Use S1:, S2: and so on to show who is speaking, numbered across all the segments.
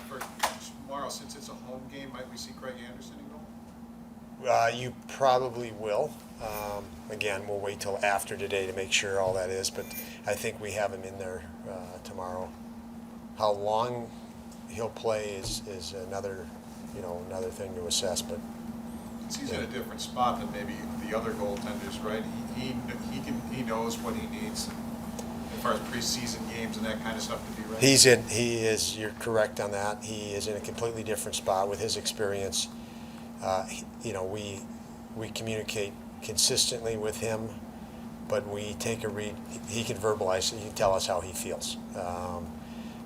S1: for tomorrow, since it's a home game, might we see Craig Anderson in goal?
S2: You probably will. Again, we'll wait till after today to make sure all that is, but I think we have him in there tomorrow. How long he'll play is another thing to assess, but
S1: He's in a different spot than maybe the other goaltenders, right? He knows what he needs as far as preseason games and that kind of stuff to be ready.
S2: you're correct on that. He is in a completely different spot with his experience. We communicate consistently with him, but we take a read. He can verbalize, he can tell us how he feels.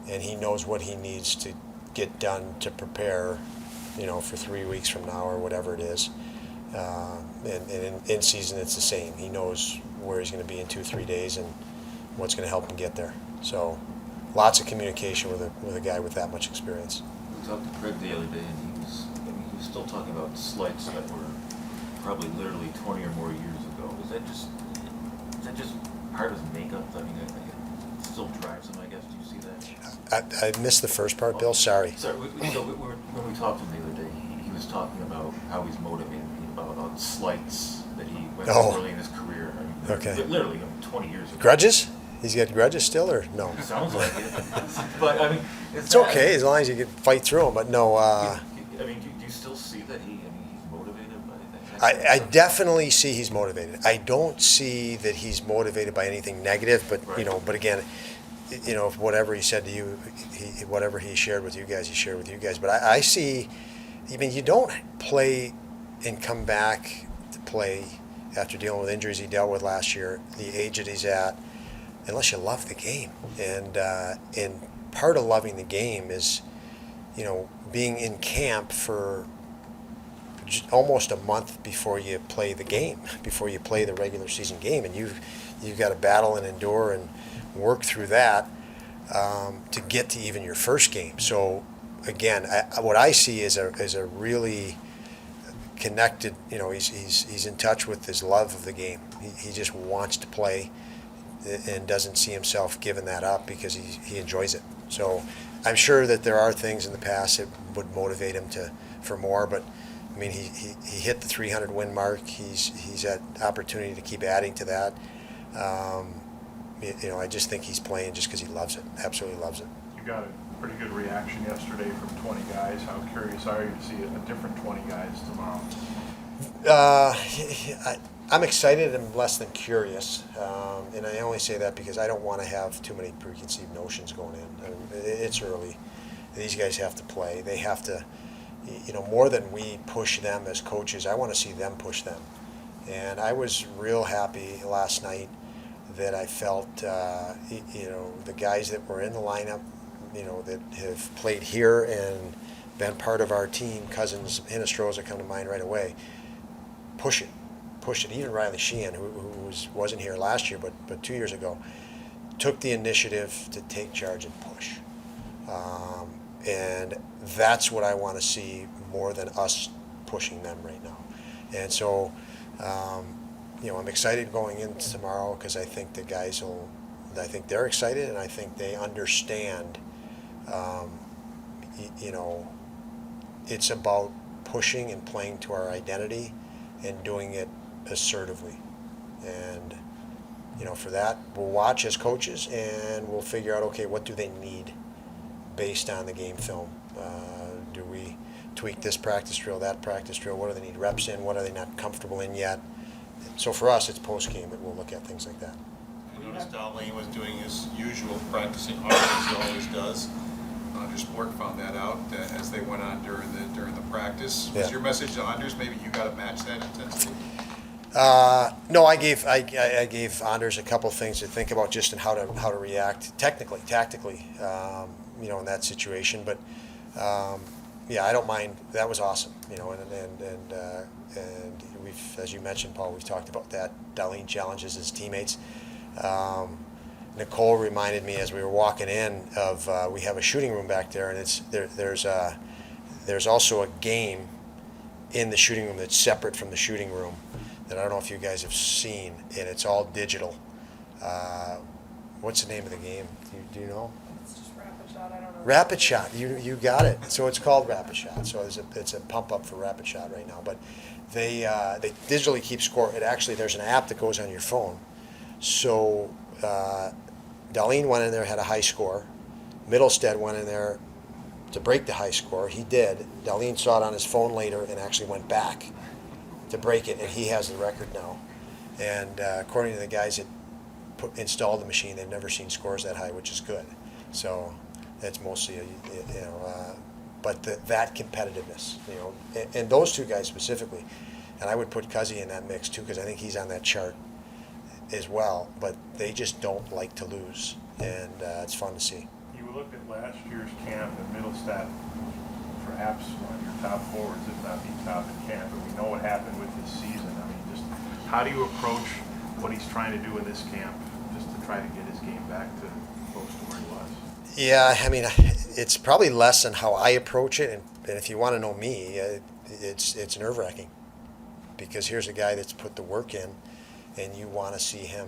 S2: And he knows what he needs to get done to prepare, for 3 weeks from now or whatever it is. And in season, it's the same. He knows where he's going to be in 2-3 days and what's going to help him get there. So lots of communication with a guy with that much experience.
S3: We talked to Craig the other day, and he was still talking about slights that were probably literally 20 or more years ago. Is that just part of his makeup? I mean, it still drives him, I guess. Do you see that?
S2: I missed the first part, Bill. Sorry.
S3: Sorry. When we talked to him the other day, he was talking about how he's motivated about slights that he went through early in his career. I mean,
S2: Okay.
S3: Literally 20 years ago.
S2: Grudges? He's got grudges still, or no?
S3: Sounds like it. But I mean,
S2: It's okay as long as you can fight through them. But no.
S3: I mean, do you still see that he's motivated by anything?
S2: I definitely see he's motivated. I don't see that he's motivated by anything negative. But
S3: Right.
S2: but again, whatever he said to you, whatever he shared with you guys, he shared with you guys. But I see. I mean, you don't play and come back to play after dealing with injuries he dealt with last year, the age that he's at, unless you love the game. And part of loving the game is, being in camp for almost a month before you play the game, before you play the regular season game, and you've got to battle and endure and work through that to get to even your first game. So again, what I see is a really connected. He's in touch with his love of the game. He just wants to play and doesn't see himself giving that up because he enjoys it. So I'm sure that there are things in the past that would motivate him for more, but I mean, he hit the 300 win mark. He's had opportunity to keep adding to that. I just think he's playing just because he loves it. Absolutely loves it.
S4: You got a pretty good reaction yesterday from 20 guys. How curious are you to see a different 20 guys tomorrow?
S2: I'm excited and less than curious, and I only say that because I don't want to have too many preconceived notions going in. I mean, it's early. These guys have to play. They have to, more than we push them as coaches, I want to see them push them. And I was real happy last night that I felt, the guys that were in the lineup, that have played here and been part of our team, Cousins, Hinestroza come to mind right away, push it. Even Riley Sheehan, who wasn't here last year, but 2 years ago, took the initiative to take charge and push. And that's what I want to see more than us pushing them right now. And so, I'm excited going into tomorrow because I think the guys I think they're excited and I think they understand, it's about pushing and playing to our identity and doing it assertively. And, for that, we'll watch as coaches and we'll figure out, okay, what do they need based on the game film? Do we tweak this practice drill, that practice drill? What do they need reps in? What are they not comfortable in yet? So for us, it's post-game that we'll look at things like that.
S1: I noticed Darlene was doing his usual practicing hard as he always does. Anders Bork found that out as they went on during the practice. Was your message to Anders maybe you got to match that intensity?
S2: No, I gave Anders a couple things to think about just in how to react technically, tactically, in that situation. But I don't mind. That was awesome, and we've, as you mentioned, Paul, we've talked about that. Darlene challenges his teammates. Nicole reminded me as we were walking in of we have a shooting room back there, and there's also a game in the shooting room that's separate from the shooting room that I don't know if you guys have seen, and it's all digital. What's the name of the game? Do you know?
S5: It's just rapid shot. shot, I don't know.
S2: Rapid shot, you got it. So it's called rapid shot. So it's a pump up for rapid shot right now. But they digitally keep score. It actually, there's an app that goes on your phone. So Darlene went in there, had a high score. Mittelstadt went in there to break the high score. He did. Darlene saw it on his phone later and actually went back to break it, and he has the record now. And according to the guys that installed the machine, they've never seen scores that high, which is good. So that's mostly, but that competitiveness, and those two guys specifically, and I would put Cuzzy in that mix too, because I think he's on that chart as well, but they just don't like to lose, and it's fun to see.
S4: You look at last year's camp in Mittelstadt, perhaps one of your top forwards, if not the top in camp, and we know what happened with this season. I mean, just how do you approach what he's trying to do in this camp, just to try to get his game back to close to where he was?
S2: Yeah, I mean, it's probably less than how I approach it, and if you want to know me, it's nerve-wracking, because here's a guy that's put the work in, and you want to see him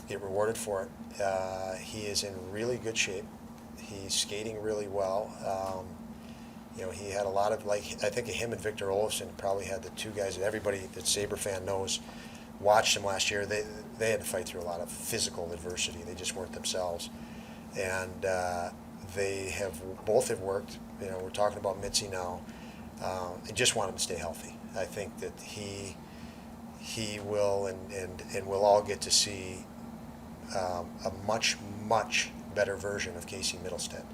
S2: get rewarded for it. He is in really good shape. He's skating really well. He had a lot of, I think him and Victor Olofsson probably had the two guys that everybody that Sabre fan knows watched him last year. They had to fight through a lot of physical adversity. They just weren't themselves. And they both have worked. We're talking about Mitzi now. I just want him to stay healthy. I think that he will, and we'll all get to see a much, much better version of Casey Mittelstadt,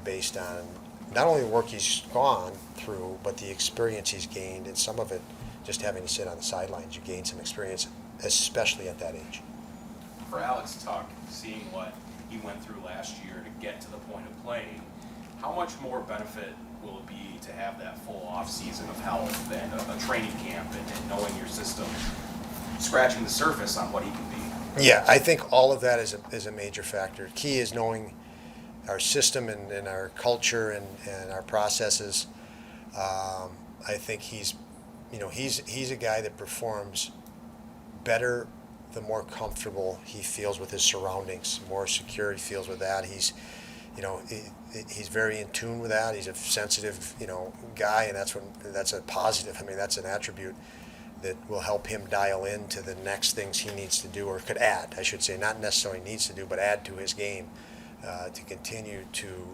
S2: based on not only the work he's gone through, but the experience he's gained, and some of it just having to sit on the sidelines. You gain some experience, especially at that age.
S6: For Alex Tuck, seeing what he went through last year to get to the point of playing, how much more benefit will it be to have that full off season of health and a training camp and knowing your system, scratching the surface on what he can be?
S2: Yeah, I think all of that is a major factor. Key is knowing our system and our culture and our processes. I think he's a guy that performs better the more comfortable he feels with his surroundings, the more secure he feels with that. He's very in tune with that. He's a sensitive, guy, and that's a positive. I mean, that's an attribute that will help him dial into the next things he needs to do, or could add, I should say, not necessarily needs to do, but add to his game to continue to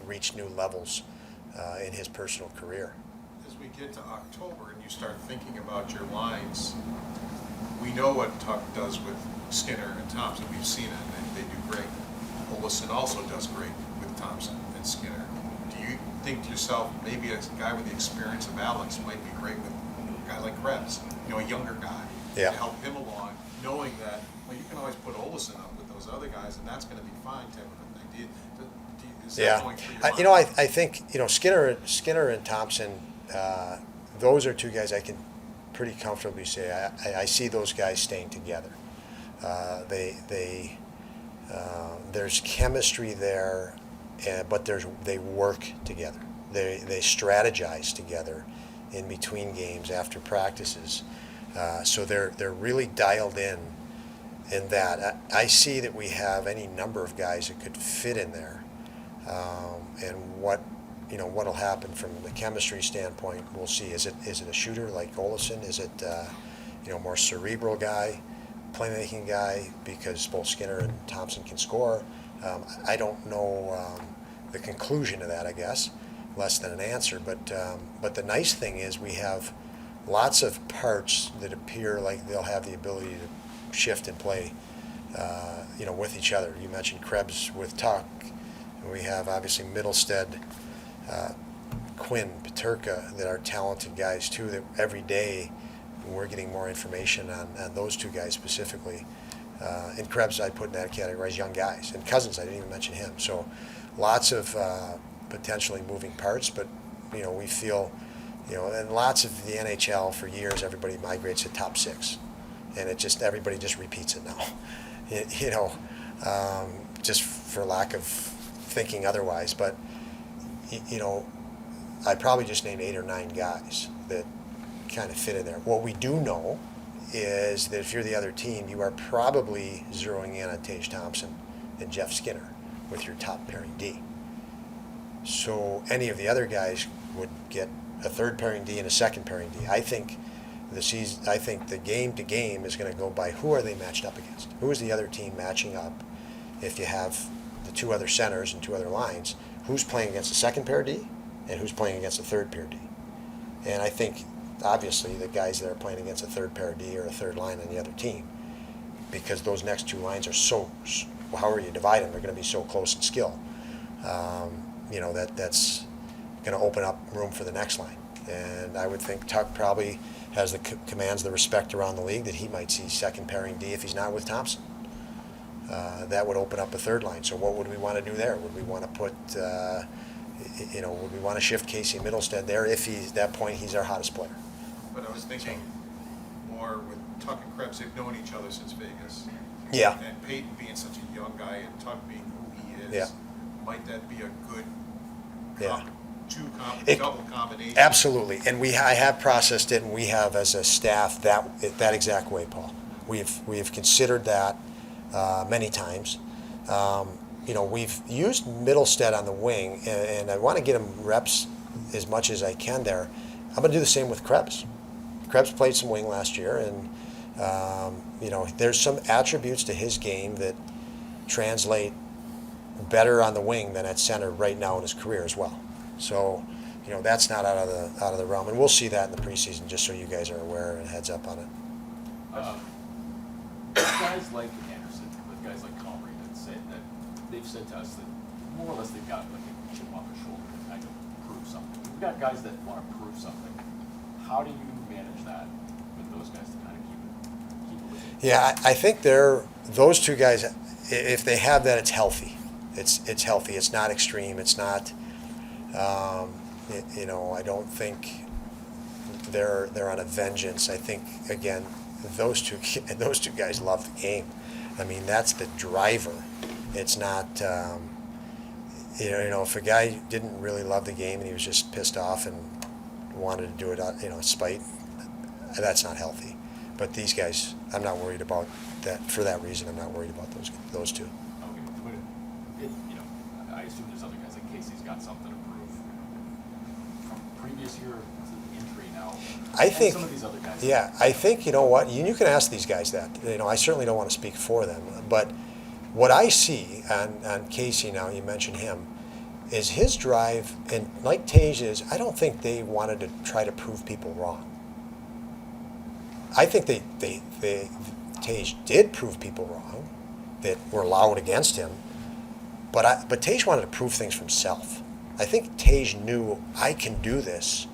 S2: reach new levels in his personal career.
S1: As we get to October and you start thinking about your lines, we know what Tuck does with Skinner and Thompson. We've seen it, and they do great. Olsen also does great with Thompson and Skinner. Do you think to yourself, maybe a guy with the experience of Alex might be great with a guy like Krebs, a younger guy,
S2: Yeah.
S1: to help him along, knowing that, well, you can always put Olsen up with those other guys, and that's going to be fine, type of a thing. Is that
S2: Yeah,
S1: going through your mind?
S2: I think Skinner and Thompson, those are two guys I can pretty comfortably say I see those guys staying together. There's chemistry there, but they work together. They strategize together in between games after practices. So they're really dialed in that. I see that we have any number of guys that could fit in there, and what'll happen from the chemistry standpoint, we'll see. Is it a shooter like Olsen? Is it more cerebral guy, playmaking guy, because both Skinner and Thompson can score? I don't know the conclusion to that, I guess, less than an answer. But the nice thing is we have lots of parts that appear like they'll have the ability to shift and play, with each other. You mentioned Krebs with Tuck. We have obviously Mittelstadt, Quinn, Peterka, that are talented guys too, that every day we're getting more information on those two guys specifically. And Krebs I put in that category as young guys. And Cousins, I didn't even mention him. So lots of potentially moving parts, but we feel, and lots of the NHL for years, everybody migrates to top six. And everybody just repeats it now, just for lack of thinking otherwise. But, I probably just named 8 or 9 guys that kind of fit in there. What we do know is that if you're the other team, you are probably zeroing in on Tage Thompson and Jeff Skinner with your top pairing D. So any of the other guys would get a third pairing D and a second pairing D. I think the game to game is going to go by who are they matched up against. Who is the other team matching up? If you have the two other centers and two other lines, who's playing against the second pair D and who's playing against the third pair D? And I think obviously the guys that are playing against a third pair D or a third line on the other team, because those next two lines are so, however you divide them, they're going to be so close in skill. That's going to open up room for the next line. And I would think Tuck probably has commands the respect around the league that he might see second pairing D if he's not with Thompson. That would open up a third line. So what would we want to do there? Would we want to put, would we want to shift Casey Mittelstadt there if at that point he's our hottest player?
S1: But I was thinking more with Tuck and Krebs, they've known each other since Vegas.
S2: Yeah.
S1: And Peyton being such a young guy and Tuck being who he is,
S2: Yeah.
S1: might that be a good
S2: Yeah.
S1: double combination?
S2: Absolutely, and I have processed it, and we have as a staff that exact way, Paul. We have considered that many times. We've used Mittelstadt on the wing, and I want to get him reps as much as I can there. I'm going to do the same with Krebs. Krebs played some wing last year, and there's some attributes to his game that translate better on the wing than at center right now in his career as well. So, that's not out of the realm, and we'll see that in the preseason, just so you guys are aware and heads up on it.
S5: Guys like Anderson, with guys like Comrie that they've said to us that more or less they've got like a chip on their shoulder to kind of prove something. We've got guys that want to prove something. How do you manage that with those guys to kind of keep it with you?
S2: Yeah, I think those two guys, if they have that, it's healthy. It's healthy. It's not extreme. It's not. I don't think they're on a vengeance. I think again, those two guys love the game. I mean, that's the driver. It's not. If a guy didn't really love the game and he was just pissed off and wanted to do it out, spite, that's not healthy. But these guys, I'm not worried about that. For that reason, I'm not worried about those two.
S5: Okay, but I assume there's other guys like Casey's got something to prove from previous year to the injury now.
S2: I
S5: and
S2: think.
S5: some of these other guys.
S2: Yeah, I think you know what you can ask these guys that. I certainly don't want to speak for them, but what I see on Casey now, you mentioned him, is his drive, and like Tage is, I don't think they wanted to try to prove people wrong. I think Tage did prove people wrong that were loud against him, but Tage wanted to prove things for himself. I think Tage knew I can do this,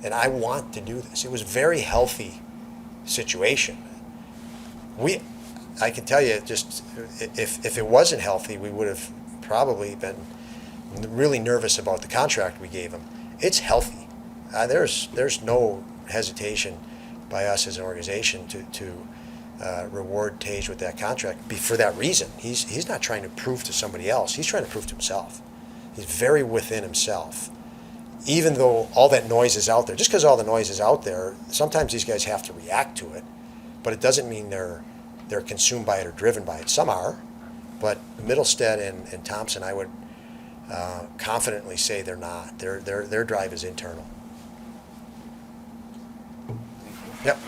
S2: and I want to do this. It was a very healthy situation. I can tell you, just if it wasn't healthy, we would have probably been really nervous about the contract we gave him. It's healthy. There's no hesitation by us as an organization to reward Tage with that contract for that reason. He's not trying to prove to somebody else. He's trying to prove to himself. He's very within himself. Even though all that noise is out there, just because all the noise is out there, sometimes these guys have to react to it, but it doesn't mean they're consumed by it or driven by it. Some are, but Mittelstadt and Thompson, I would confidently say they're not. Their drive is internal. Yep.